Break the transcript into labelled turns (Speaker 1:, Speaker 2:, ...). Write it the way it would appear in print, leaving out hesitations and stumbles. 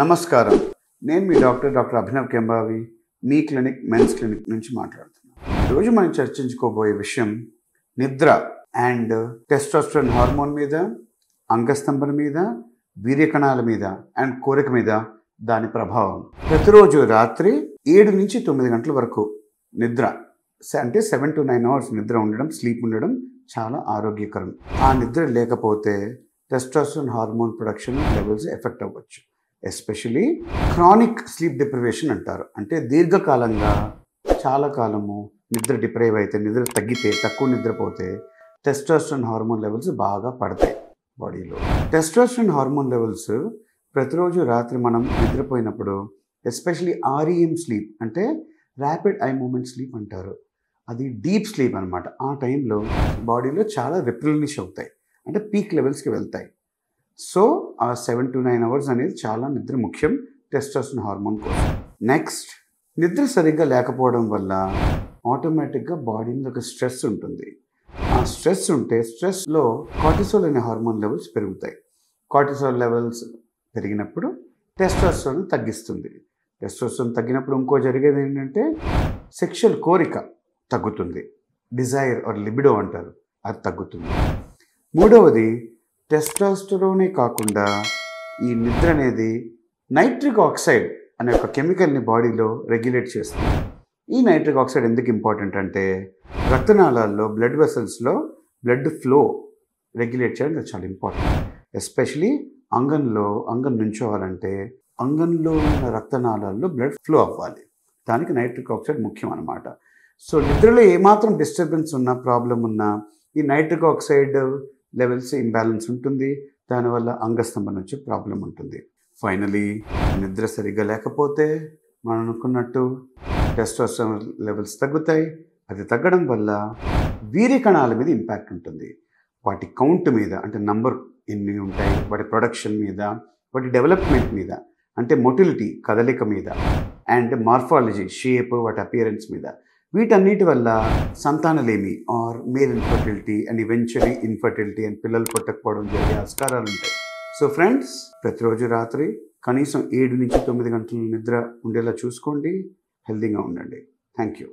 Speaker 1: నమస్కారం. నేను మీ డాక్టర్ అభినవ్ కెంబావి, మీ clinic men's clinic నుంచి మాట్లాడుతున్నాను. ఈరోజు మనం చర్చించుకోబోయే విషయం నిద్ర అండ్ టెస్టోస్టెరాన్ హార్మోన్ మీద, అంగస్తంభన మీద, వీర్యకణాల మీద అండ్ కోరిక మీద దాని ప్రభావం. ప్రతిరోజు రాత్రి 7 నుంచి 9 గంటల వరకు నిద్ర, అంటే 7 to 9 అవర్స్ నిద్ర ఉండడం, స్లీప్ ఉండడం చాలా ఆరోగ్యకరం. ఆ నిద్ర లేకపోతే testosterone hormone production levels effect అవ్వచ్చు. ఎస్పెషలీ క్రానిక్ స్లీప్ డిప్రివేషన్ అంటారు. అంటే దీర్ఘకాలంగా చాలా కాలము నిద్ర డిప్రైవ్ అయితే, నిద్ర తగ్గితే, తక్కువ నిద్రపోతే టెస్టోస్టెరాన్ హార్మోన్ లెవెల్స్ బాగా పడతాయి బాడీలో. టెస్టోస్టెరాన్ హార్మోన్ లెవెల్స్ ప్రతిరోజు రాత్రి మనం నిద్రపోయినప్పుడు, ఎస్పెషలీ REM స్లీప్ అంటే ర్యాపిడ్ ఐ మూమెంట్ స్లీప్ అంటారు, అది డీప్ స్లీప్ అనమాట. ఆ టైంలో బాడీలో చాలా రిప్లెనిష్ అవుతాయి, అంటే పీక్ లెవెల్స్కి వెళ్తాయి. సో ఆ 7 to 9 అవర్స్ అనేది చాలా నిద్ర ముఖ్యం టెస్టోస్టెరాన్ హార్మోన్ కోసం. నెక్స్ట్, నిద్ర సరిగ్గా లేకపోవడం వల్ల ఆటోమేటిక్గా బాడీ మీద ఒక స్ట్రెస్ ఉంటుంది. ఆ స్ట్రెస్ ఉంటే స్ట్రెస్లో కార్టిసోల్ అనే హార్మోన్ లెవెల్స్ పెరుగుతాయి. కార్టిసోల్ లెవెల్స్ పెరిగినప్పుడు టెస్టోస్టెరాన్ తగ్గిస్తుంది. టెస్టోస్టెరాన్ తగ్గినప్పుడు ఇంకో జరిగేది ఏంటంటే సెక్షువల్ కోరిక తగ్గుతుంది, డిజైర్ ఆర్ లిబిడో అంటారు, అది తగ్గుతుంది. మూడవది, టెస్టోస్టెరానే కాకుండా ఈ నిద్ర అనేది నైట్రిక్ ఆక్సైడ్ అనే ఒక కెమికల్ని బాడీలో రెగ్యులేట్ చేస్తుంది. ఈ నైట్రిక్ ఆక్సైడ్ ఎందుకు ఇంపార్టెంట్ అంటే రక్తనాళాల్లో, బ్లడ్ వెసల్స్లో బ్లడ్ ఫ్లో రెగ్యులేట్ చేయడం అది చాలా ఇంపార్టెంట్. ఎస్పెషలీ అంగం నుంచోవాలంటే అంగంలో ఉన్న రక్తనాళాల్లో బ్లడ్ ఫ్లో అవ్వాలి, దానికి నైట్రిక్ ఆక్సైడ్ ముఖ్యం అన్నమాట. సో నిద్రలో ఏమాత్రం డిస్టర్బెన్స్ ఉన్నా, ప్రాబ్లం ఉన్నా, ఈ నైట్రిక్ ఆక్సైడ్ లెవెల్స్ ఇంబ్యాలెన్స్ ఉంటుంది, దానివల్ల అంగస్తంభన వచ్చే ప్రాబ్లం ఉంటుంది. ఫైనలీ, నిద్ర సరిగ్గా లేకపోతే మనం అనుకున్నట్టు టెస్టోస్టెరాన్ లెవెల్స్ తగ్గుతాయి. అది తగ్గడం వల్ల వీర్యకణాల మీద ఇంపాక్ట్ ఉంటుంది, వాటి కౌంట్ మీద, అంటే నంబర్ ఎన్ని ఉంటాయి, వాటి ప్రొడక్షన్ మీద, వాటి డెవలప్మెంట్ మీద, అంటే మొటిలిటీ కదలిక మీద, అండ్ మార్ఫాలజీ షేప్, వాటి అపియరెన్స్ మీద. వీటన్నిటి వల్ల సంతానలేమి or male infertility and eventually infertility and పిల్లలు పుట్టకపోవడం జరిగే ఆస్కారాలు ఉంటాయి. సో ఫ్రెండ్స్, ప్రతిరోజు రాత్రి కనీసం 7 నుంచి 9 గంటల నిద్ర ఉండేలా చూసుకోండి. హెల్తీగా ఉండండి. Thank you.